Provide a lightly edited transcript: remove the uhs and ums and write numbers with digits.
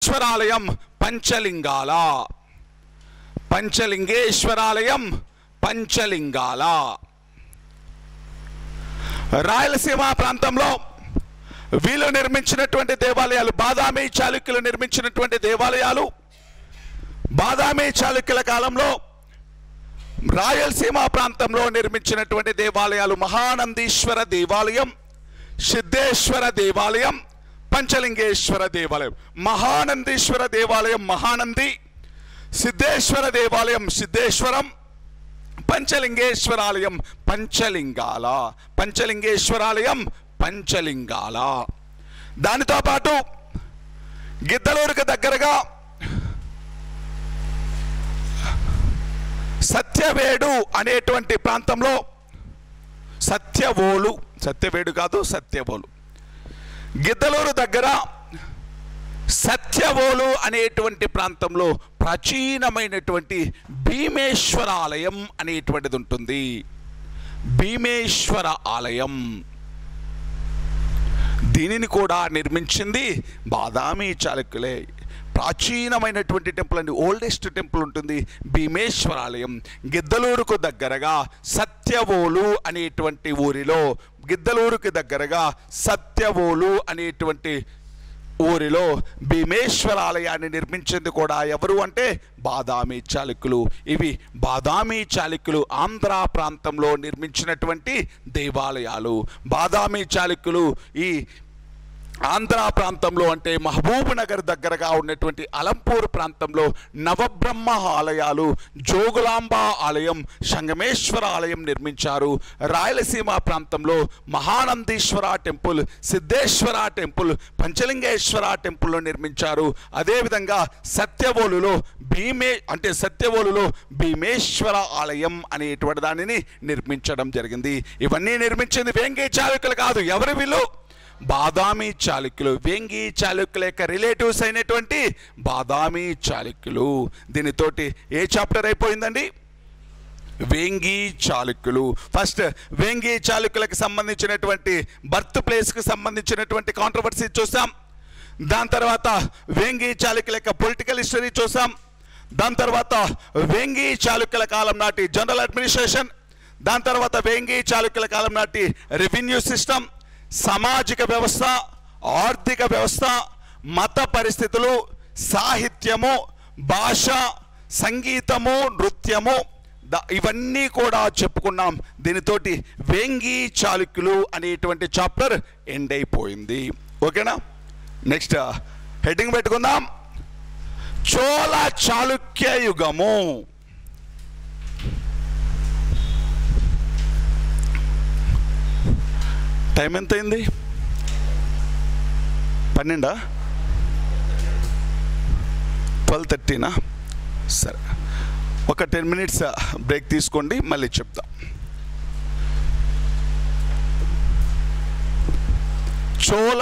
పంచలింగేశ్వరాలయం పంచలింగాల, పంచలింగేశ్వరాలయం పంచలింగాల. రాయలసీమ ప్రాంతంలో వీళ్ళు నిర్మించినటువంటి దేవాలయాలు, బాదామి చాళుక్యులు నిర్మించినటువంటి దేవాలయాలు, బాదామి చాళుక్యుల కాలంలో రాయలసీమ ప్రాంతంలో నిర్మించినటువంటి దేవాలయాలు మహానందీశ్వర దేవాలయం, సిద్ధేశ్వర దేవాలయం, పంచలింగేశ్వర దేవాలయం. మహానందీశ్వర దేవాలయం మహానంది, సిద్ధేశ్వర దేవాలయం సిద్ధేశ్వరం, పంచలింగేశ్వరాలయం పంచలింగాల, పంచలింగేశ్వరాలయం పంచలింగాల. దానితో పాటు గిద్దలూరుకు దగ్గరగా సత్యవేడు అనేటువంటి ప్రాంతంలో, సత్యవోలు, సత్యవేడు కాదు సత్యవోలు, గిద్దలూరు దగ్గర సత్యవోలు అనేటువంటి ప్రాంతంలో ప్రాచీనమైనటువంటి భీమేశ్వర ఆలయం అనేటువంటిది ఉంటుంది. భీమేశ్వర ఆలయం, దీనిని కూడా నిర్మించింది బాదామి చాళుక్యులే. ప్రాచీనమైనటువంటి టెంపుల్ అండి, ఓల్డెస్ట్ టెంపుల్ ఉంటుంది భీమేశ్వరాలయం. గిద్దలూరుకు దగ్గరగా సత్యవోలు అనేటువంటి ఊరిలో, గిద్దలూరుకు దగ్గరగా సత్యవోలు అనేటువంటి ఊరిలో భీమేశ్వరాలయాన్ని నిర్మించింది కూడా ఎవరు అంటే బాదామి చాళుక్యులు. ఇవి బాదామి చాళుక్యులు ఆంధ్ర ప్రాంతంలో నిర్మించినటువంటి దేవాలయాలు. బాదామి చాళుక్యులు ఈ ఆంధ్ర ప్రాంతంలో అంటే మహబూబ్ నగర్ దగ్గరగా ఉన్నటువంటి అలంపూర్ ప్రాంతంలో నవబ్రహ్మ ఆలయాలు, జోగులాంబ ఆలయం, సంగమేశ్వర ఆలయం నిర్మించారు. రాయలసీమ ప్రాంతంలో Mahanandeeswara temple, Siddheshwara temple, Panchalingeshwara temple నిర్మించారు. అదేవిధంగా సత్యవోలులో సత్యవోలులో భీమేశ్వర ఆలయం అనేటువంటి దానిని నిర్మించడం జరిగింది. ఇవన్నీ నిర్మించింది వేంగి చాళుక్యులు కాదు. ఎవరు వీళ్ళు? బాదామి చాళుక్యులు. వేంగి చాళుక్యుల యొక్క రిలేటివ్స్ అయినటువంటి బాదామి చాళుక్యులు. దీనితోటి ఏ చాప్టర్ అయిపోయిందండి? వేంగి చాళుక్యులు. ఫస్ట్ వేంగి చాళుక్యులకు సంబంధించినటువంటి బర్త్ ప్లేస్కి సంబంధించినటువంటి కాంట్రవర్సీ చూసాం. దాని తర్వాత వేంగి చాళుక్యుల యొక్క పొలిటికల్ హిస్టరీ చూసాం. దాని తర్వాత వేంగి చాళుక్యుల కాలం నాటి జనరల్ అడ్మినిస్ట్రేషన్, దాని తర్వాత వేంగి చాళుక్యుల కాలం నాటి రెవెన్యూ సిస్టమ్, సామాజిక వ్యవస్థ, ఆర్థిక వ్యవస్థ, మత పరిస్థితులు, సాహిత్యము, భాష, సంగీతము, నృత్యము, ఇవన్నీ కూడా చెప్పుకున్నాం. దీనితోటి వేంగి చాళుక్యులు అనేటువంటి చాప్టర్ ఎండ్ అయిపోయింది. ఓకేనా? నెక్స్ట్ హెడ్డింగ్ పెట్టుకుందాం, చోళ చాళుక్య యుగము. టైం ఎంత అయింది? 12 12:30నా? సరే, ఒక 10 minutes బ్రేక్ తీసుకోండి, మళ్ళీ చెప్తాం. చోళ